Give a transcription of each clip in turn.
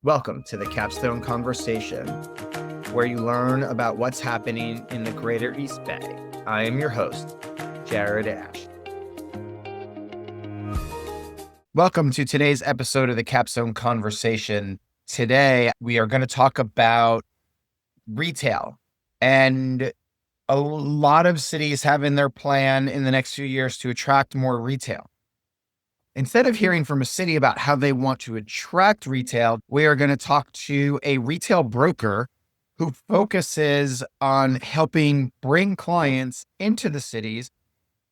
Welcome to the Capstone Conversation, where you learn about what's happening in the greater East Bay. I am your host, Jared Asch. Welcome to today's episode of the Capstone Conversation. Today, we are going to talk about retail. And a lot of cities have in their plan in the next few years to attract more retail. Instead of hearing from a city about how they want to attract retail, we are going to talk to a retail broker who focuses on helping bring clients into the cities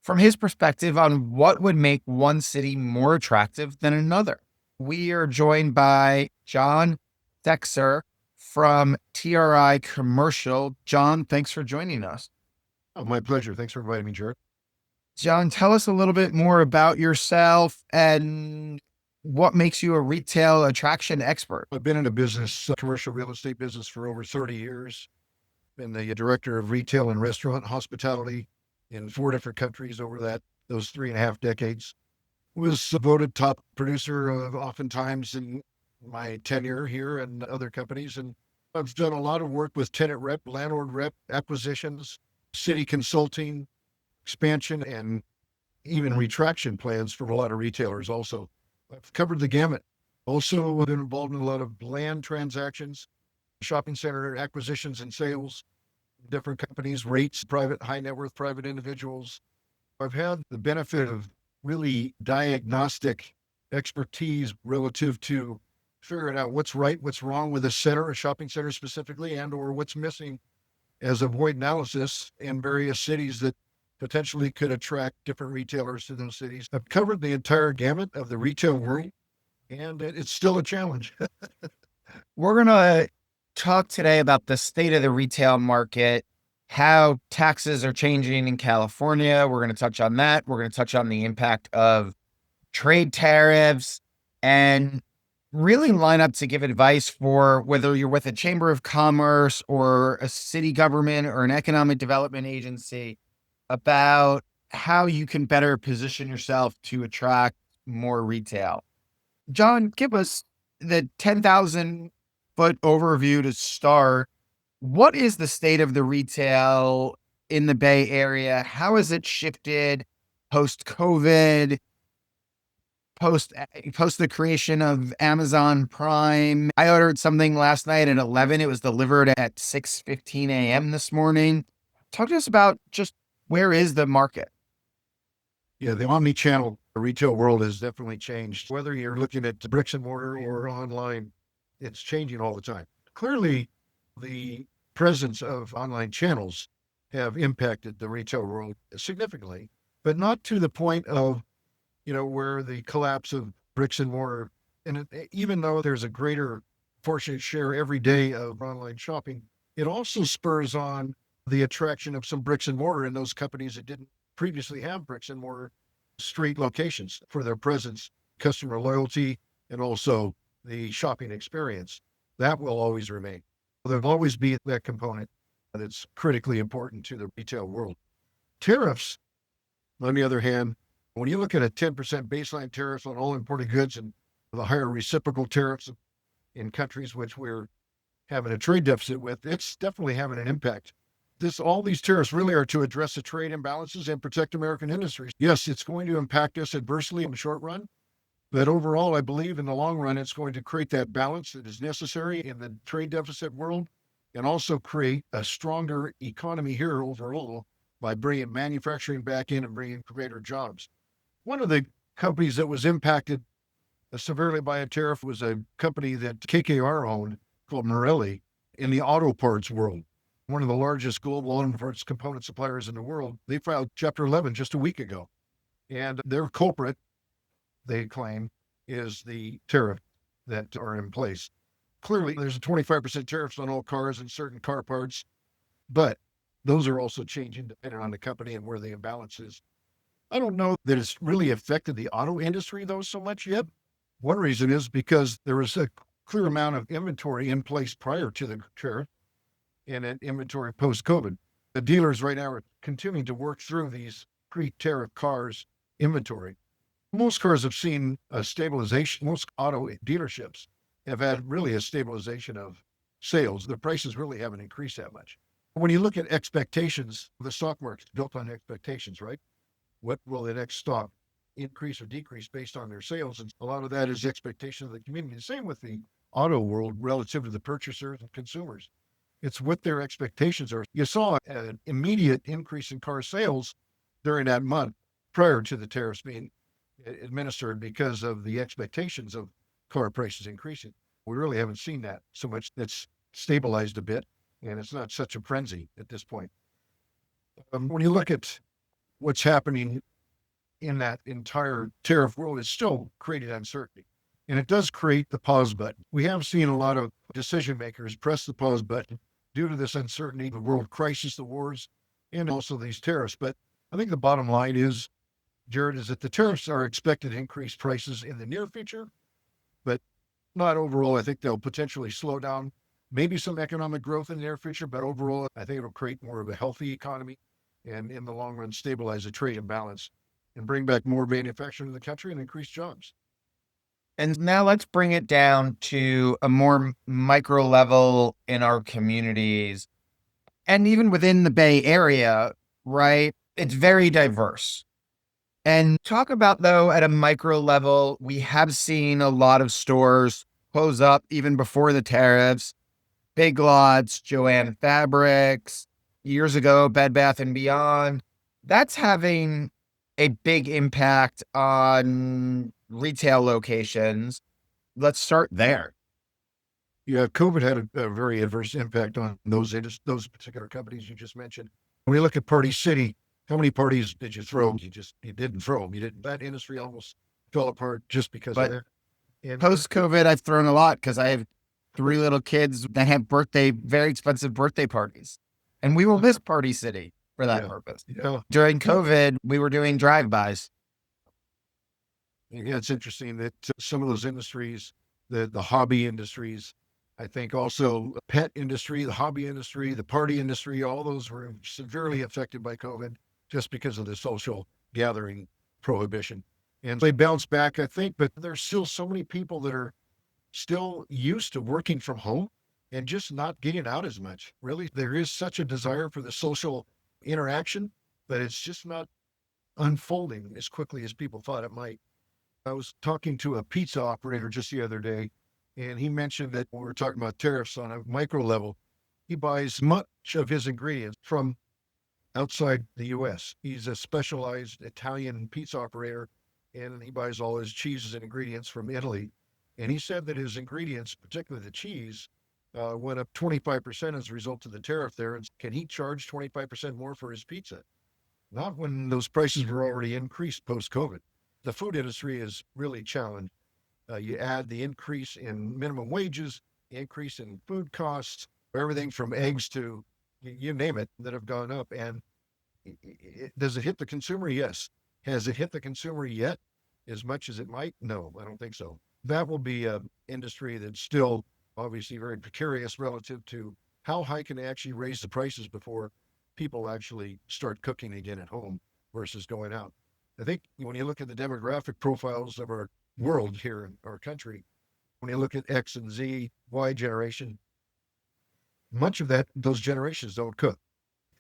from his perspective on what would make one city more attractive than another. We are joined by John Seschser from TRI Commercial. John, thanks for joining us. Oh, my pleasure. Thanks for inviting me, Jared. John, tell us a little bit more about yourself and what makes you a retail attraction expert. I've been in a business, commercial real estate business for over 30 years. Been the director of retail and restaurant hospitality in 4 different countries over those 3.5 decades. Was voted top producer oftentimes in my tenure here and other companies. And I've done a lot of work with tenant rep, landlord rep, acquisitions, city consulting, expansion, and even retraction plans for a lot of retailers also. I've covered the gamut. Also been involved in a lot of land transactions, shopping center acquisitions and sales, different companies, rates, private, high net worth, private individuals. I've had the benefit of really diagnostic expertise relative to figuring out what's right, what's wrong with a center, a shopping center specifically, and or what's missing as a void analysis in various cities that potentially could attract different retailers to those cities. I've covered the entire gamut of the retail world, and it's still a challenge. We're going to talk today about the state of the retail market, how taxes are changing in California. We're going to touch on that. We're going to touch on the impact of trade tariffs and really line up to give advice for whether you're with a chamber of commerce or a city government or an economic development agency about how you can better position yourself to attract more retail. John, give us the 10,000 foot overview to start. What is the state of the retail in the Bay Area? How has it shifted post-COVID, post the creation of Amazon Prime? I ordered something last night at 11. It was delivered at 6:15 a.m. this morning. Talk to us about just where is the market? Yeah, the omni-channel retail world has definitely changed. Whether you're looking at bricks and mortar or online, it's changing all the time. Clearly, the presence of online channels have impacted the retail world significantly, but not to the point of, where the collapse of bricks and mortar, and even though there's a greater fortunate share every day of online shopping, it also spurs on the attraction of some bricks and mortar in those companies that didn't previously have bricks and mortar street locations for their presence, customer loyalty, and also the shopping experience. That will always remain. There'll always be that component that's critically important to the retail world. Tariffs, on the other hand, when you look at a 10% baseline tariff on all imported goods and the higher reciprocal tariffs in countries which we're having a trade deficit with, it's definitely having an impact. All these tariffs really are to address the trade imbalances and protect American industries. Yes, it's going to impact us adversely in the short run, but overall, I believe in the long run, it's going to create that balance that is necessary in the trade deficit world and also create a stronger economy here overall by bringing manufacturing back in and bringing greater jobs. One of the companies that was impacted severely by a tariff was a company that KKR owned called Marelli in the auto parts world. One of the largest global auto parts component suppliers in the world. They filed Chapter 11 just a week ago. And their culprit, they claim, is the tariff that are in place. Clearly, there's a 25% tariffs on all cars and certain car parts, but those are also changing depending on the company and where the imbalance is. I don't know that it's really affected the auto industry, though, so much yet. One reason is because there was a clear amount of inventory in place prior to the tariff and an inventory post-COVID. The dealers right now are continuing to work through these pre-tariff cars inventory. Most cars have seen a stabilization, most auto dealerships have had really a stabilization of sales. The prices really haven't increased that much. When you look at expectations, the stock market's built on expectations, right? What will the next stock increase or decrease based on their sales? And a lot of that is expectation of the community. The same with the auto world relative to the purchasers and consumers. It's what their expectations are. You saw an immediate increase in car sales during that month prior to the tariffs being administered because of the expectations of car prices increasing. We really haven't seen that so much. It's stabilized a bit, and it's not such a frenzy at this point. When you look at what's happening in that entire tariff world, it's still created uncertainty. And it does create the pause button. We have seen a lot of decision makers press the pause button due to this uncertainty, the world crisis, the wars, and also these tariffs. But I think the bottom line is, Jared, is that the tariffs are expected to increase prices in the near future, but not overall. I think they'll potentially slow down maybe some economic growth in the near future, but overall, I think it'll create more of a healthy economy and in the long run, stabilize the trade imbalance and bring back more manufacturing in the country and increase jobs. And now let's bring it down to a more micro level in our communities and even within the Bay Area, right? It's very diverse. And talk about, though, at a micro level, we have seen a lot of stores close up even before the tariffs. Big Lots, Joann Fabrics, years ago, Bed Bath and Beyond. That's having a big impact on retail locations. Let's start there. Yeah, COVID had a very adverse impact on those particular companies you just mentioned. When you look at Party City, how many parties did you throw? You didn't throw them. You didn't. That industry almost fell apart just because of But that. And post COVID, I've thrown a lot because I have 3 little kids that have very expensive birthday parties. And we will miss Party City for that purpose. yeah, During COVID, we were doing drive-bys. yeah, it's interesting that some of those industries, the hobby industries, I think also the pet industry, the hobby industry, the party industry, all those were severely affected by COVID just because of the social gathering prohibition. And they bounced back, I think, but there's still so many people that are still used to working from home and just not getting out as much. Really, there is such a desire for the social interaction, but it's just not unfolding as quickly as people thought it might. I was talking to a pizza operator just the other day, and he mentioned that when we were talking about tariffs on a micro level, he buys much of his ingredients from outside the US. He's a specialized Italian pizza operator, and he buys all his cheeses and ingredients from Italy. And he said that his ingredients, particularly the cheese, went up 25% as a result of the tariff there. And can he charge 25% more for his pizza? Not when those prices were already increased post-COVID. The food industry is really challenged. You add the increase in minimum wages, the increase in food costs, everything from eggs to you name it that have gone up. And does it hit the consumer? Yes. Has it hit the consumer yet as much as it might? No, I don't think so. That will be an industry that's still obviously very precarious relative to how high can they actually raise the prices before people actually start cooking again at home versus going out. I think when you look at the demographic profiles of our world here in our country, when you look at X and Z, Y generation, much of those generations don't cook.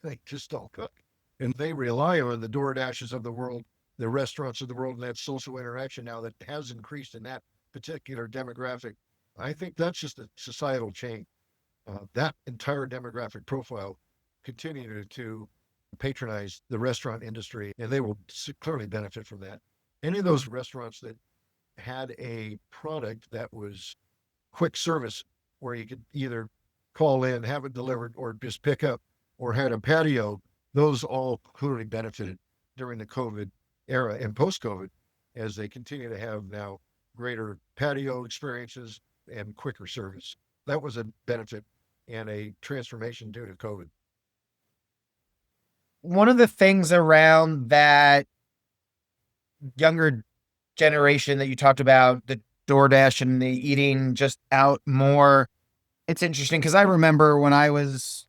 They just don't cook. And they rely on the DoorDashes of the world, the restaurants of the world, and that social interaction now that has increased in that particular demographic. I think that's just a societal change. That entire demographic profile continue to patronize the restaurant industry, and they will clearly benefit from that. Any of those restaurants that had a product that was quick service, where you could either call in, have it delivered, or just pick up, or had a patio, those all clearly benefited during the COVID era and post-COVID as they continue to have now greater patio experiences and quicker service. That was a benefit and a transformation due to COVID. One of the things around that younger generation that you talked about, the DoorDash and the eating just out more, it's interesting because I remember when I was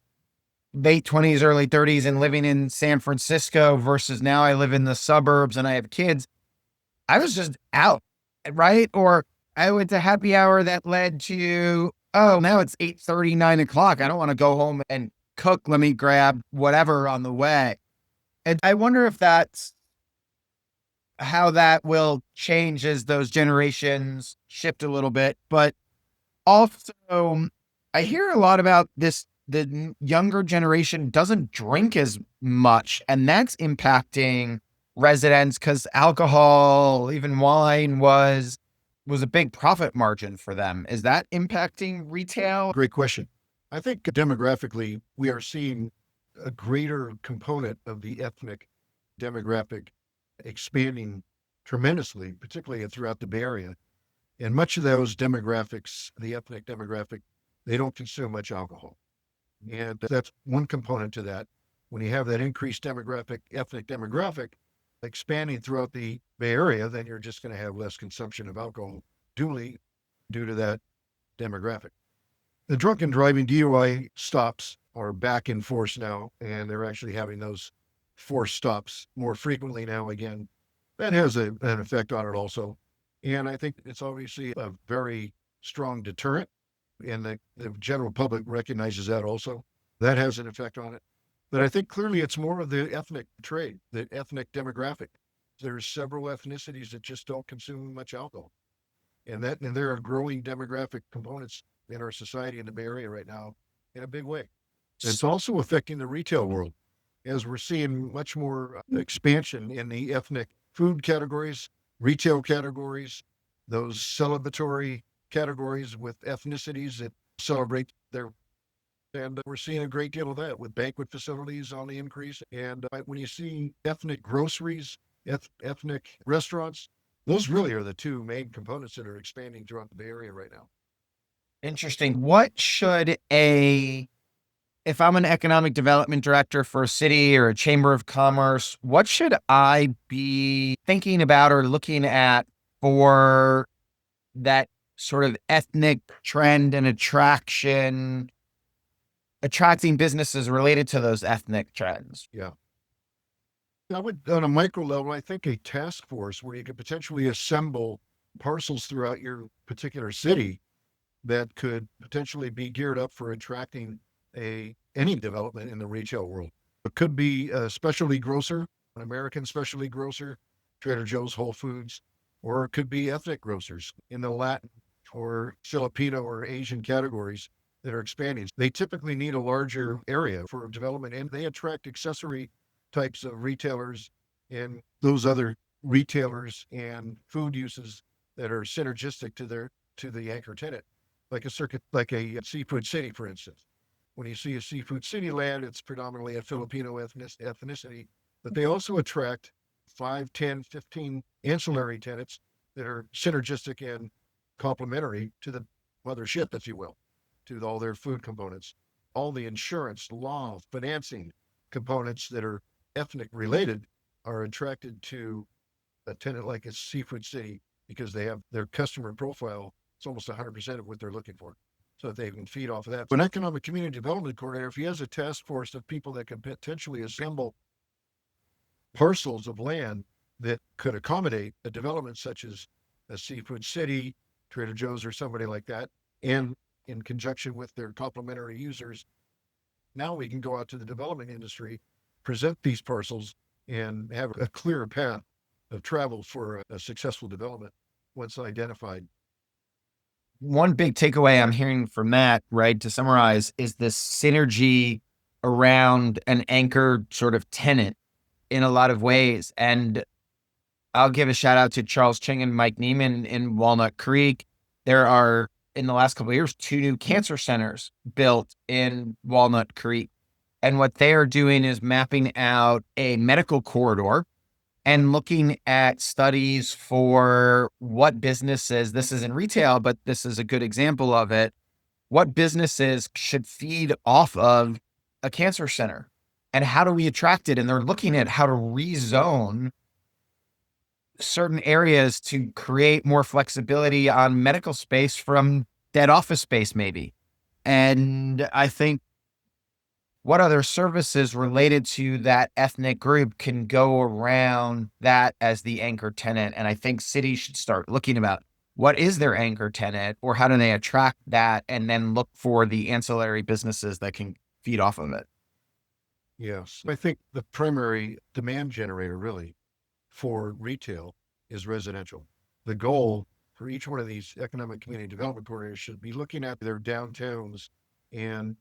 late 20s, early 30s and living in San Francisco versus now I live in the suburbs and I have kids. I was just out, right? Or I went to happy hour that led to, oh, now it's 8:30, 9 o'clock. I don't want to go home and cook. Let me grab whatever on the way. And I wonder if that's how that will change as those generations shift a little bit. But also, I hear a lot about this. The younger generation doesn't drink as much, and that's impacting residents because alcohol, even wine, was a big profit margin for them. Is that impacting retail? Great question. I think demographically, we are seeing a greater component of the ethnic demographic expanding tremendously, particularly throughout the Bay Area. And much of those demographics, the ethnic demographic, they don't consume much alcohol. And that's one component to that. When you have that increased ethnic demographic expanding throughout the Bay Area, then you're just going to have less consumption of alcohol due to that demographic. The drunken driving DUI stops are back in force now, and they're actually having those forced stops more frequently now again. That has an effect on it also. And I think it's obviously a very strong deterrent, and the general public recognizes that also. That has an effect on it. But I think clearly it's more of the ethnic trade, the ethnic demographic. There's several ethnicities that just don't consume much alcohol. And there are growing demographic components in our society in the Bay Area right now in a big way. It's also affecting the retail world as we're seeing much more expansion in the ethnic food categories, retail categories, those celebratory categories with ethnicities that celebrate their, and we're seeing a great deal of that with banquet facilities on the increase. And when you see ethnic groceries, ethnic restaurants, those really are the two main components that are expanding throughout the Bay Area right now. Interesting. If I'm an economic development director for a city or a chamber of commerce, what should I be thinking about or looking at for that sort of ethnic trend and attracting businesses related to those ethnic trends? Yeah. I would, on a micro level, I think a task force where you could potentially assemble parcels throughout your particular city that could potentially be geared up for attracting any development in the retail world. It could be a specialty grocer, an American specialty grocer, Trader Joe's, Whole Foods, or it could be ethnic grocers in the Latin or Filipino or Asian categories that are expanding. They typically need a larger area for development, and they attract accessory types of retailers and those other retailers and food uses that are synergistic to the anchor tenant, like a seafood city, for instance. When you see a seafood city land, it's predominantly a Filipino ethnicity, but they also attract 5, 10, 15 ancillary tenants that are synergistic and complementary to the mothership, if you will, to all their food components. All the insurance, law, financing components that are ethnic related are attracted to a tenant like a seafood city because they have their customer profile. It's almost 100% of what they're looking for, so that they can feed off of that. An economic community development coordinator, if he has a task force of people that can potentially assemble parcels of land that could accommodate a development such as a seafood city, Trader Joe's, or somebody like that, and in conjunction with their complementary users, now we can go out to the development industry, present these parcels, and have a clear path of travel for a successful development once identified. One big takeaway I'm hearing from that, right, to summarize, is this synergy around an anchored sort of tenant in a lot of ways. And I'll give a shout out to Charles Ching and Mike Neiman in Walnut Creek. There are, in the last couple of years, 2 new cancer centers built in Walnut Creek. And what they are doing is mapping out a medical corridor and looking at studies for what businesses, this is in retail, but this is a good example of it, what businesses should feed off of a cancer center and how do we attract it? And they're looking at how to rezone certain areas to create more flexibility on medical space from dead office space, maybe. And I think what other services related to that ethnic group can go around that as the anchor tenant? And I think cities should start looking about what is their anchor tenant, or how do they attract that and then look for the ancillary businesses that can feed off of it? Yes. I think the primary demand generator really for retail is residential. The goal for each one of these economic community development coordinators should be looking at their downtowns and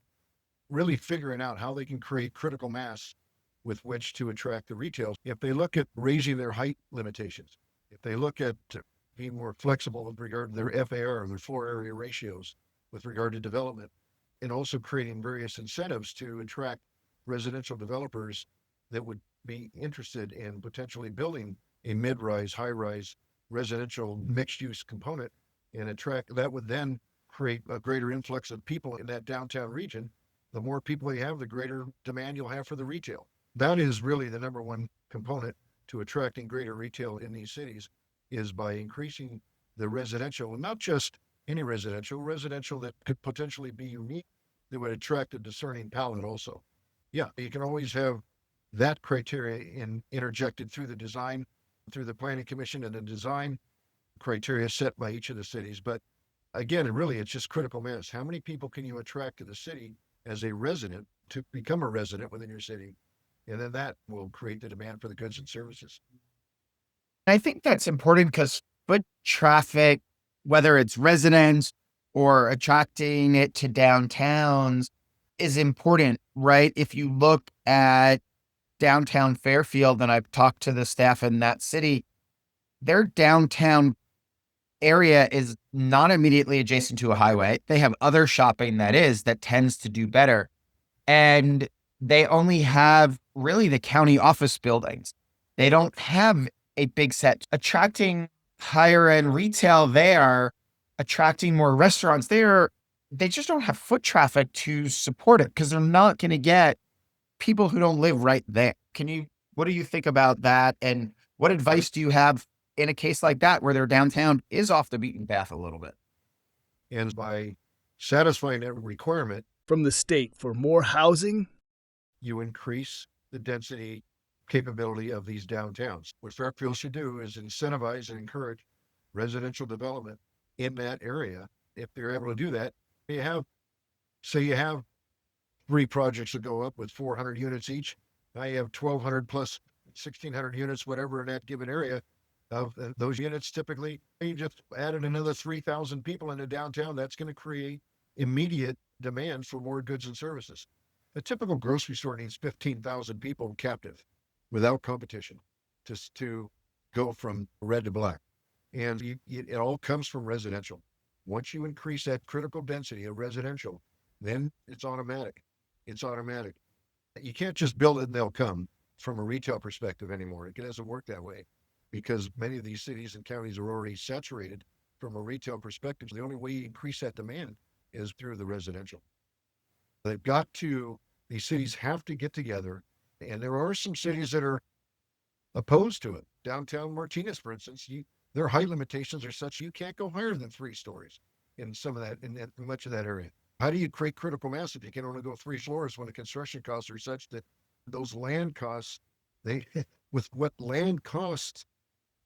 really figuring out how they can create critical mass with which to attract the retail. If they look at raising their height limitations, if they look at being more flexible with regard to their FAR, their floor area ratios with regard to development, and also creating various incentives to attract residential developers that would be interested in potentially building a mid-rise, high-rise residential mixed-use component and attract that would then create a greater influx of people in that downtown region. The more people you have, the greater demand you'll have for the retail. That is really the number one component to attracting greater retail in these cities, is by increasing the residential, and not just any residential that could potentially be unique, that would attract a discerning palate also. Yeah, you can always have that criteria interjected through the design, through the planning commission and the design criteria set by each of the cities. But again, it's just critical mass. How many people can you attract to the city as a resident to become a resident within your city? And then that will create the demand for the goods and services. I think that's important because foot traffic, whether it's residents or attracting it to downtowns, is important, right? If you look at downtown Fairfield, and I've talked to the staff in that city, their downtown area is not immediately adjacent to a highway. They have other shopping that tends to do better. And they only have really the county office buildings. They don't have a big set. Attracting higher end retail there, attracting more restaurants there, they just don't have foot traffic to support it because they're not going to get people who don't live right there. What do you think about that? And what advice do you have in a case like that where their downtown is off the beaten path a little bit? And by satisfying that requirement from the state for more housing, you increase the density capability of these downtowns. What Fairfield should do is incentivize and encourage residential development in that area. If they're able to do that, you have 3 projects that go up with 400 units each. Now you have 1,200 plus 1,600 units, whatever, in that given area. Of those units, typically, you just added another 3,000 people into downtown. That's going to create immediate demand for more goods and services. A typical grocery store needs 15,000 people captive without competition to go from red to black. And it all comes from residential. Once you increase that critical density of residential, then it's automatic. It's automatic. You can't just build it and they'll come from a retail perspective anymore. It doesn't work that way because many of these cities and counties are already saturated from a retail perspective. So the only way you increase that demand is through the residential. These cities have to get together. And there are some cities that are opposed to it. Downtown Martinez, for instance, their height limitations are such you can't go higher than 3 stories in much of that area. How do you create critical mass if you can only go 3 floors when the construction costs are such that those land costs, with what land costs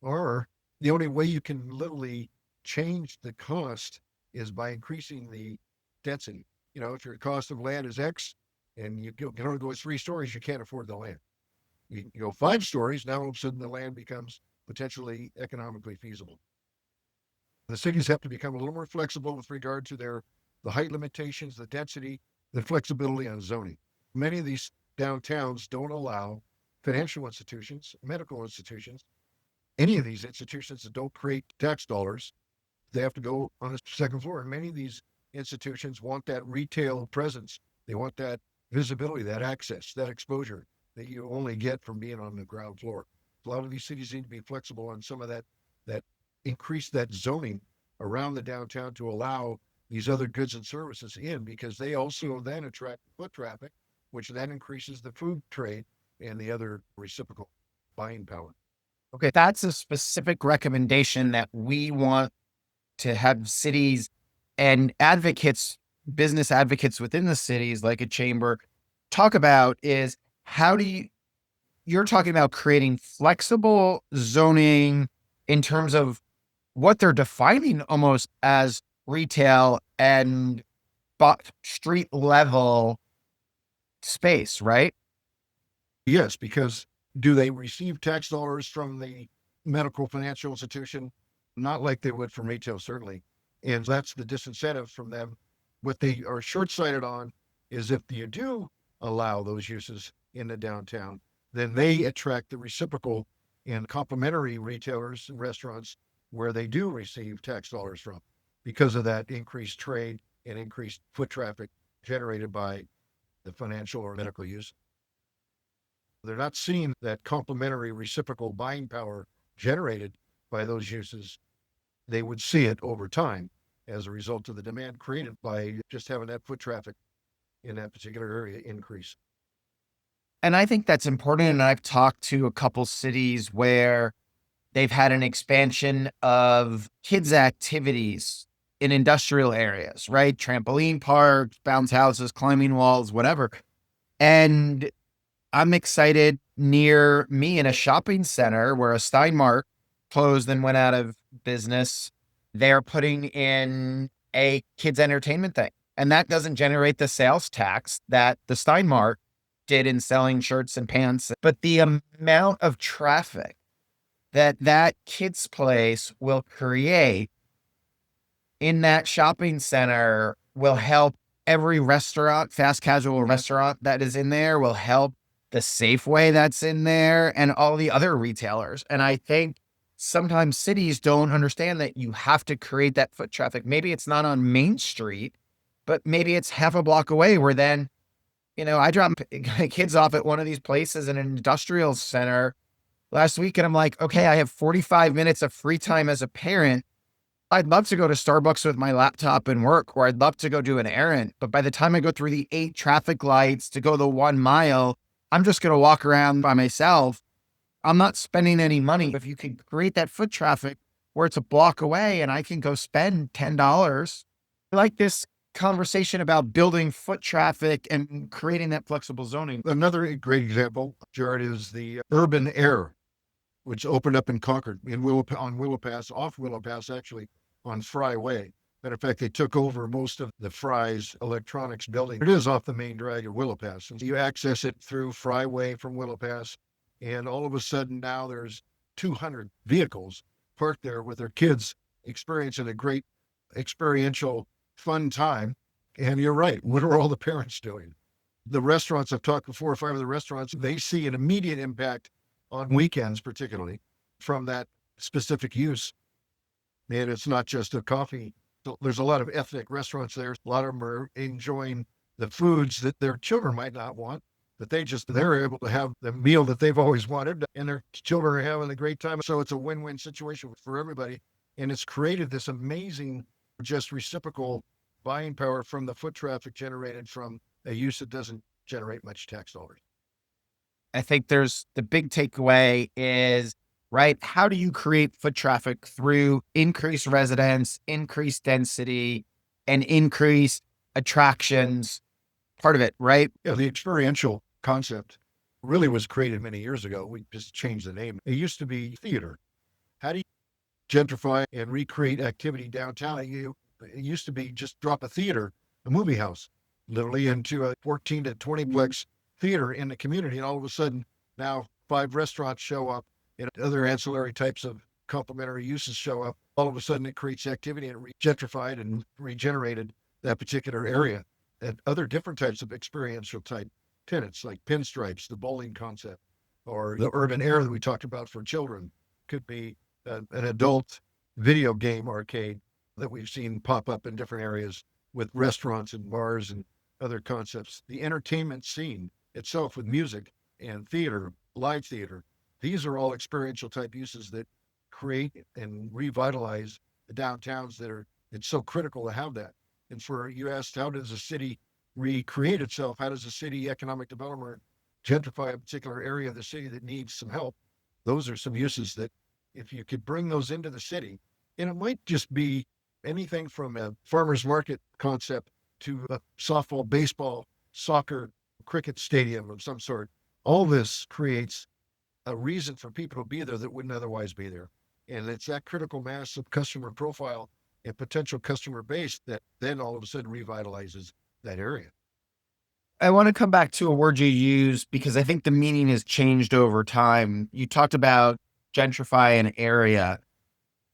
are, the only way you can literally change the cost is by increasing the density. If your cost of land is X and you can only go 3 stories, you can't afford the land. You go 5 stories, now all of a sudden the land becomes potentially economically feasible. The cities have to become a little more flexible with regard to the height limitations, the density, the flexibility on zoning. Many of these downtowns don't allow financial institutions, medical institutions, any of these institutions that don't create tax dollars. They have to go on the second floor. And many of these institutions want that retail presence. They want that visibility, that access, that exposure that you only get from being on the ground floor. A lot of these cities need to be flexible on some of that increase that zoning around the downtown to allow these other goods and services in, because they also then attract foot traffic, which then increases the food trade and the other reciprocal buying power. Okay, that's a specific recommendation that we want to have cities and business advocates within the cities, like a chamber, talk about is you're talking about creating flexible zoning in terms of what they're defining almost as retail and street level space, right? Yes, because do they receive tax dollars from the medical financial institution? Not like they would from retail, certainly. And that's the disincentive from them. What they are short sighted on is if you do allow those uses in the downtown, then they attract the reciprocal and complementary retailers and restaurants where they do receive tax dollars from because of that increased trade and increased foot traffic generated by the financial or medical use. They're not seeing that complementary reciprocal buying power generated by those uses. They would see it over time as a result of the demand created by just having that foot traffic in that particular area increase. And I think that's important. And I've talked to a couple cities where they've had an expansion of kids' activities in industrial areas, right? Trampoline parks, bounce houses, climbing walls, whatever. And I'm excited near me in a shopping center where a Steinmart closed and went out of business. They're putting in a kids' entertainment thing. And that doesn't generate the sales tax that the Steinmart did in selling shirts and pants. But the amount of traffic that kids' place will create in that shopping center will help every restaurant, fast casual restaurant that is in there, will help the Safeway that's in there and all the other retailers. And I think sometimes cities don't understand that you have to create that foot traffic. Maybe it's not on Main Street, but maybe it's half a block away where then, I dropped kids off at one of these places in an industrial center last week. And I'm like, okay, I have 45 minutes of free time as a parent. I'd love to go to Starbucks with my laptop and work, or I'd love to go do an errand. But by the time I go through the 8 traffic lights to go the 1 mile, I'm just going to walk around by myself. I'm not spending any money. If you could create that foot traffic where it's a block away and I can go spend $10, I like this conversation about building foot traffic and creating that flexible zoning. Another great example, Jared, is the urban air, which opened up in Concord on Willow Pass, off Willow Pass, actually, on Fry Way. Matter of fact, they took over most of the Fry's electronics building. It is off the main drag of Willow Pass. And you access it through Fry Way from Willow Pass. And all of a sudden now there's 200 vehicles parked there with their kids experiencing a great experiential fun time. And you're right. What are all the parents doing? The restaurants, I've talked to 4 or 5 of the restaurants, they see an immediate impact on weekends, particularly from that specific use. And it's not just a coffee. There's a lot of ethnic restaurants there. A lot of them are enjoying the foods that their children might not want, but they're able to have the meal that they've always wanted, and their children are having a great time. So it's a win-win situation for everybody. And it's created this amazing, just reciprocal buying power from the foot traffic generated from a use that doesn't generate much tax dollars. I think there's the big takeaway is, right, how do you create foot traffic through increased residents, increased density, and increased attractions? Part of it, right? Yeah, the experiential concept really was created many years ago. We just changed the name. It used to be theater. How do you gentrify and recreate activity downtown? It used to be just drop a theater, a movie house, literally into a 14 to 20 plex theater in the community. And all of a sudden now 5 restaurants show up and other ancillary types of complementary uses show up. All of a sudden it creates activity and gentrified and regenerated that particular area. And other different types of experiential type tenants like pinstripes, the bowling concept, or the urban air that we talked about for children could be an adult video game arcade that we've seen pop up in different areas with restaurants and bars and other concepts. The entertainment scene itself with music and theater, live theater, these are all experiential type uses that create and revitalize the downtowns it's so critical to have that. And you asked, how does a city recreate itself? How does a city economic development gentrify a particular area of the city that needs some help? Those are some uses that if you could bring those into the city, and it might just be anything from a farmer's market concept to a softball, baseball, soccer, cricket stadium of some sort. All this creates a reason for people to be there that wouldn't otherwise be there. And it's that critical mass of customer profile and potential customer base that then all of a sudden revitalizes that area. I want to come back to a word you used because I think the meaning has changed over time. You talked about gentrify an area.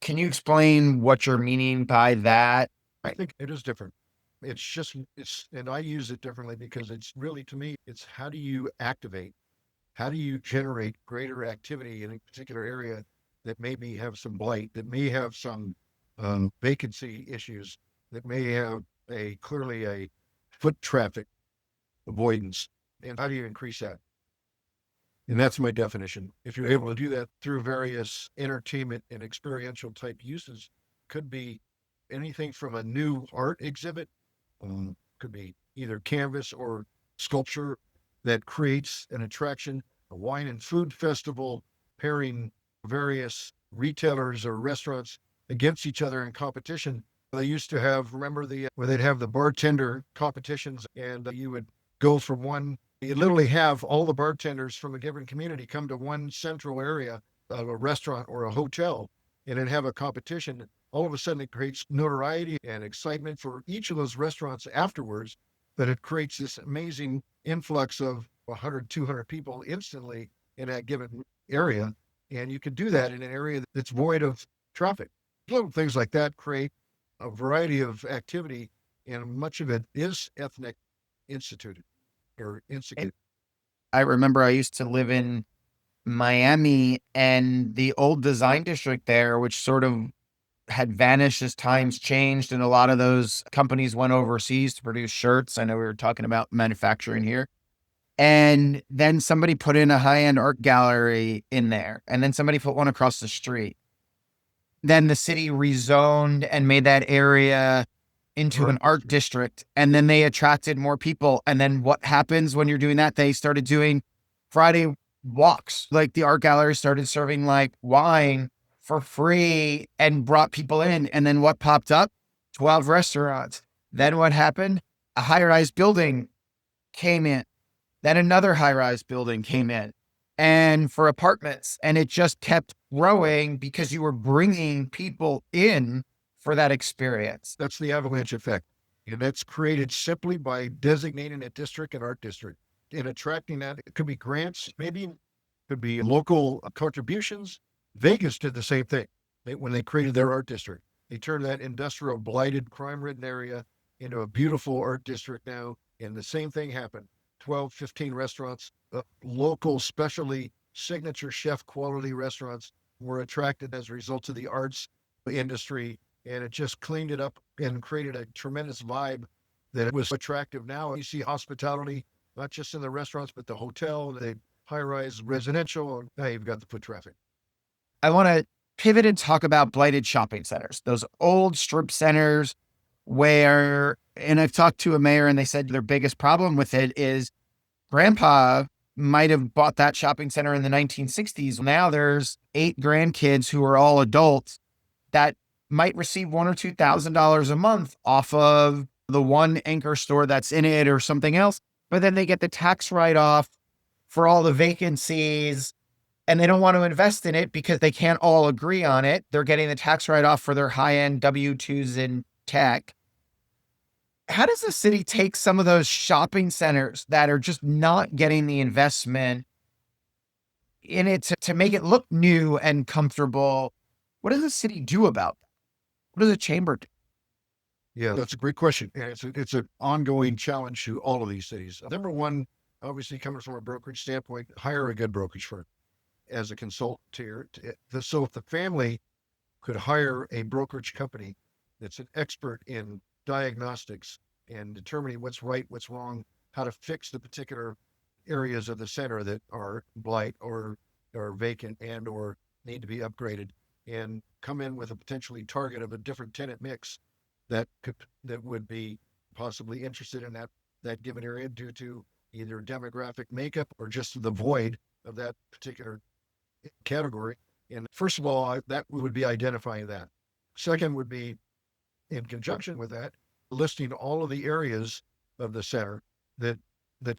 Can you explain what you're meaning by that? I think it is different. And I use it differently because it's really, to me, it's how do you activate? How do you generate greater activity in a particular area that maybe have some blight, that may have some vacancy issues, that may have clearly a foot traffic avoidance? And how do you increase that? And that's my definition. If you're able to do that through various entertainment and experiential type uses, could be anything from a new art exhibit, could be either canvas or sculpture that creates an attraction, a wine and food festival, pairing various retailers or restaurants against each other in competition. They used to have, remember where they'd have the bartender competitions, and you would go from one. You literally have all the bartenders from a given community come to one central area of a restaurant or a hotel and then have a competition. All of a sudden, it creates notoriety and excitement for each of those restaurants afterwards. That it creates this amazing influx of 100, 200 people instantly in that given area. And you can do that in an area that's void of traffic. Little things like that create a variety of activity, and much of it is ethnic instituted or instituted. I remember I used to live in Miami and the old design district there, which sort of had vanished as times changed. And a lot of those companies went overseas to produce shirts. I know we were talking about manufacturing here. And then somebody put in a high end art gallery in there. And then somebody put one across the street. Then the city rezoned and made that area into an art district. And then they attracted more people. And then what happens when you're doing that? They started doing Friday walks. Like the art gallery started serving like wine for free and brought people in. And then what popped up? 12 restaurants. Then what happened? A high rise building came in. Then another high rise building came in and for apartments. And it just kept growing because you were bringing people in for that experience. That's the avalanche effect. And that's created simply by designating a district an art district and attracting that. It could be grants, maybe it could be local contributions. Vegas did the same thing. When they created their art district, they turned that industrial, blighted, crime-ridden area into a beautiful art district now. And the same thing happened. 12, 15 restaurants, local, specialty, signature chef quality restaurants were attracted as a result of the arts industry. And it just cleaned it up and created a tremendous vibe that it was attractive. Now you see hospitality, not just in the restaurants, but the hotel, the high-rise residential. Now you've got the foot traffic. I want to pivot and talk about blighted shopping centers, those old strip centers where, and I've talked to a mayor and they said their biggest problem with it is grandpa might have bought that shopping center in the 1960s. Now there's 8 grandkids who are all adults that might receive $1,000 or $2,000 a month off of the one anchor store that's in it or something else. But then they get the tax write-off for all the vacancies and they don't want to invest in it because they can't all agree on it. They're getting the tax write-off for their high-end W-2s in tech. How does the city take some of those shopping centers that are just not getting the investment in it to make it look new and comfortable? What does the city do about that? What does the chamber do? Yeah, that's a great question. And it's an ongoing challenge to all of these cities. Number one, obviously coming from a brokerage standpoint, hire a good brokerage firm as a consultant here. So if the family could hire a brokerage company that's an expert in diagnostics and determining what's right, what's wrong, how to fix the particular areas of the center that are blight or vacant and or need to be upgraded, and come in with a potentially target of a different tenant mix that would be possibly interested in that given area due to either demographic makeup or just the void of that particular category. And first of all, that would be identifying that. Second would be, in conjunction with that, listing all of the areas of the center that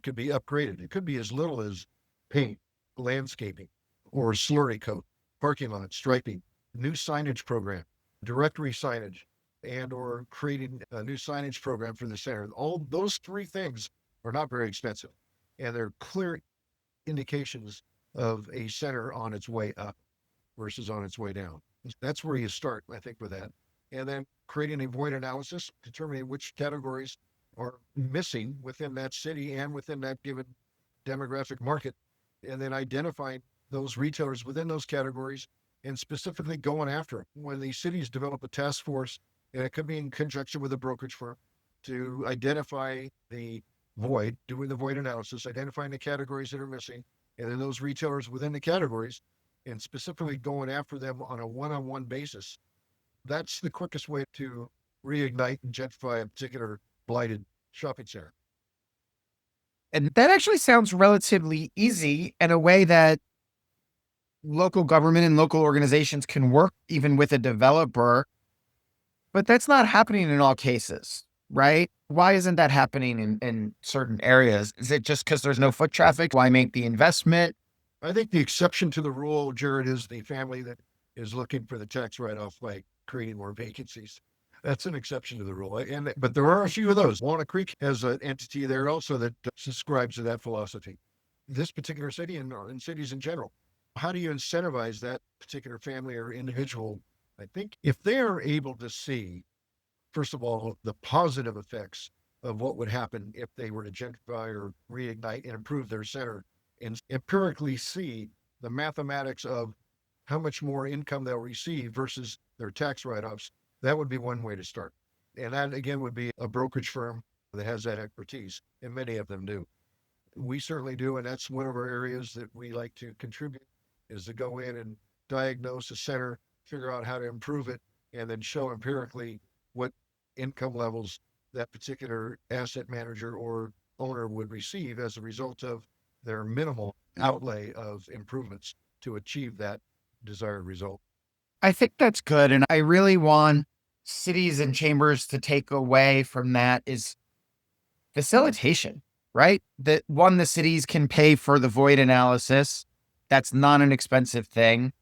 could be upgraded. It could be as little as paint, landscaping, or slurry coat, parking lot, striping. new signage program, directory signage, and or creating a new signage program for the center. All those three things are not very expensive, and they're clear indications of a center on its way up versus on its way down. That's where you start, I think, with that. And then creating a void analysis, determining which categories are missing within that city and within that given demographic market, and then identifying those retailers within those categories and specifically going after them. When these cities develop a task force, and it could be in conjunction with a brokerage firm, to identify the void, doing the void analysis, identifying the categories that are missing, and then those retailers within the categories, and specifically going after them on a one-on-one basis. That's the quickest way to reignite and gentrify a particular blighted shopping center. And that actually sounds relatively easy in a way that local government and local organizations can work even with a developer, but that's not happening in all cases, right? Why isn't that happening in certain areas? Is it just because there's no foot traffic? Why make the investment? I think the exception to the rule, Jared, is the family that is looking for the tax write-off by creating more vacancies. That's an exception to the rule. But there are a few of those. Walnut Creek has an entity there also that subscribes to that philosophy. This particular city and cities in general. How do you incentivize that particular family or individual? I think if they're able to see, first of all, the positive effects of what would happen if they were to gentrify or reignite and improve their center, and empirically see the mathematics of how much more income they'll receive versus their tax write-offs, that would be one way to start. And that again would be a brokerage firm that has that expertise, and many of them do. We certainly do, and that's one of our areas that we like to contribute, is to go in and diagnose a center, figure out how to improve it, and then show empirically what income levels that particular asset manager or owner would receive as a result of their minimal outlay of improvements to achieve that desired result. I think that's good. And I really want cities and chambers to take away from that is facilitation, right? That one, the cities can pay for the void analysis. That's not an expensive thing.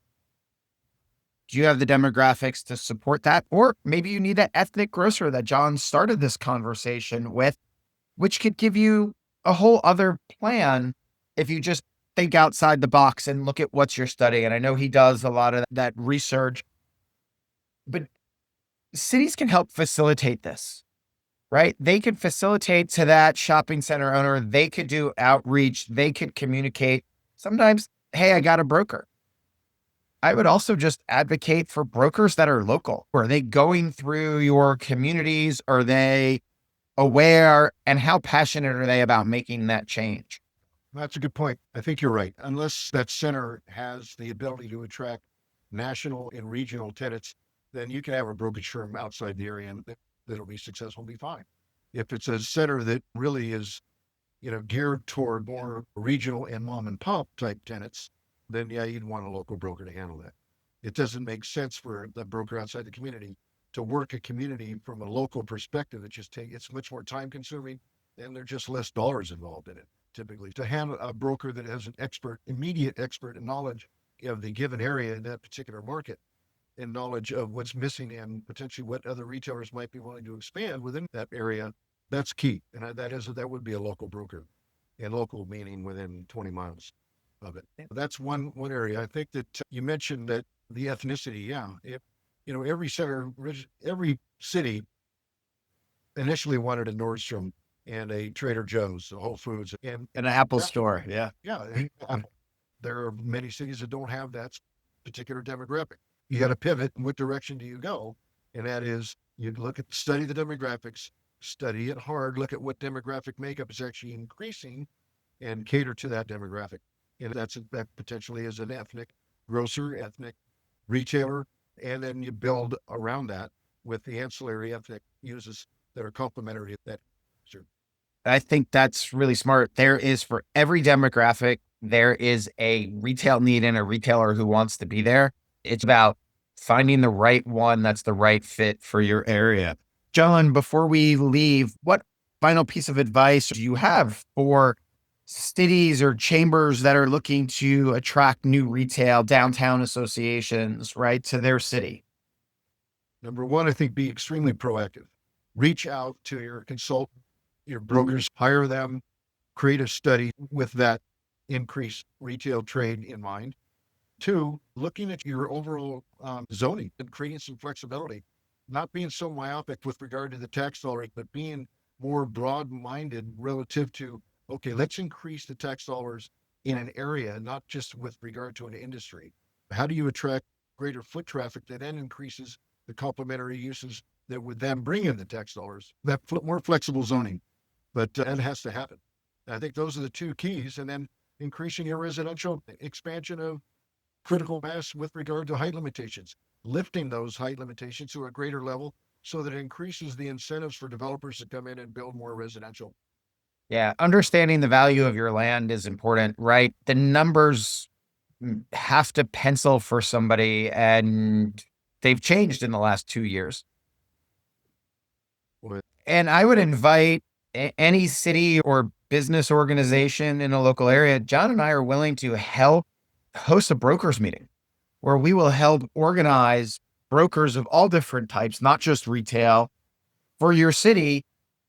Do you have the demographics to support that? Or maybe you need that ethnic grocer that John started this conversation with, which could give you a whole other plan if you just think outside the box and look at what you're studying. And I know he does a lot of that research, but cities can help facilitate this, right? They could facilitate to that shopping center owner. They could do outreach. They could communicate. Sometimes, hey, I got a broker. I would also just advocate for brokers that are local. Are they going through your communities? Are they aware? And how passionate are they about making that change? That's a good point. I think you're right. Unless that center has the ability to attract national and regional tenants, then you can have a brokerage firm outside the area and that'll be successful, be fine. If it's a center that really is, geared toward more regional and mom and pop type tenants, then yeah, you'd want a local broker to handle that. It doesn't make sense for the broker outside the community to work a community from a local perspective. It's much more time consuming and there's just less dollars involved in it. Typically, to handle a broker that has an immediate expert in knowledge of the given area in that particular market and knowledge of what's missing and potentially what other retailers might be willing to expand within that area, that's key. And that would be a local broker, and local meaning within 20 miles of it. That's one area. I think that you mentioned that the ethnicity. Yeah, if every city initially wanted a Nordstrom and a Trader Joe's, a Whole Foods, and An Apple store. Yeah. yeah, there are many cities that don't have that particular demographic. You got to pivot. In what direction do you go? And that is, you study the demographics, study it hard, look at what demographic makeup is actually increasing, and cater to that demographic. And that potentially is an ethnic grocer, ethnic retailer, and then you build around that with the ancillary ethnic uses that are complementary to that. Sure. I think that's really smart. There is, for every demographic, there is a retail need and a retailer who wants to be there. It's about finding the right one that's the right fit for your area. John, before we leave, what final piece of advice do you have for cities or chambers that are looking to attract new retail downtown associations, right, to their city? Number one, I think be extremely proactive. Reach out to your consultant, your brokers, hire them, create a study with that increased retail trade in mind. Two, looking at your overall zoning and creating some flexibility, not being so myopic with regard to the tax dollars, but being more broad-minded relative to, okay, let's increase the tax dollars in an area, not just with regard to an industry. How do you attract greater foot traffic that then increases the complementary uses that would then bring in the tax dollars? That more flexible zoning, but that has to happen. I think those are the two keys. And then increasing your residential expansion of critical mass with regard to height limitations, lifting those height limitations to a greater level so that it increases the incentives for developers to come in and build more residential. Yeah, understanding the value of your land is important, right? The numbers have to pencil for somebody, and they've changed in the last 2 years. Well, And I would invite any city or business organization in a local area. John and I are willing to help host a brokers meeting where we will help organize brokers of all different types, not just retail, for your city,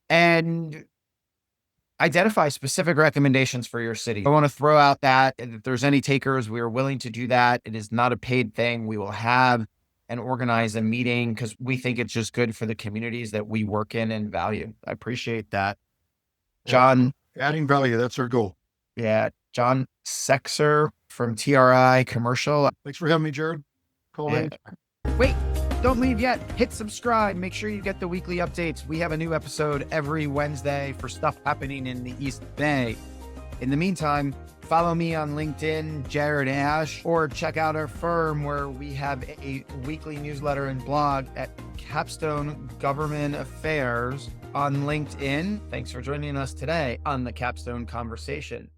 and identify specific recommendations for your city. I want to throw out that if there's any takers, we are willing to do that. It is not a paid thing. We will have and organize a meeting because we think it's just good for the communities that we work in and value. I appreciate that. John, adding value, that's our goal. yeah, John Seschser from TRI Commercial. Thanks for having me, Jared. Call in. Wait, don't leave yet. Hit subscribe. Make sure you get the weekly updates. We have a new episode every Wednesday for stuff happening in the East Bay. In the meantime, follow me on LinkedIn, Jared Asch, or check out our firm where we have a weekly newsletter and blog at Capstone Government Affairs on LinkedIn. Thanks for joining us today on the Capstone Conversation.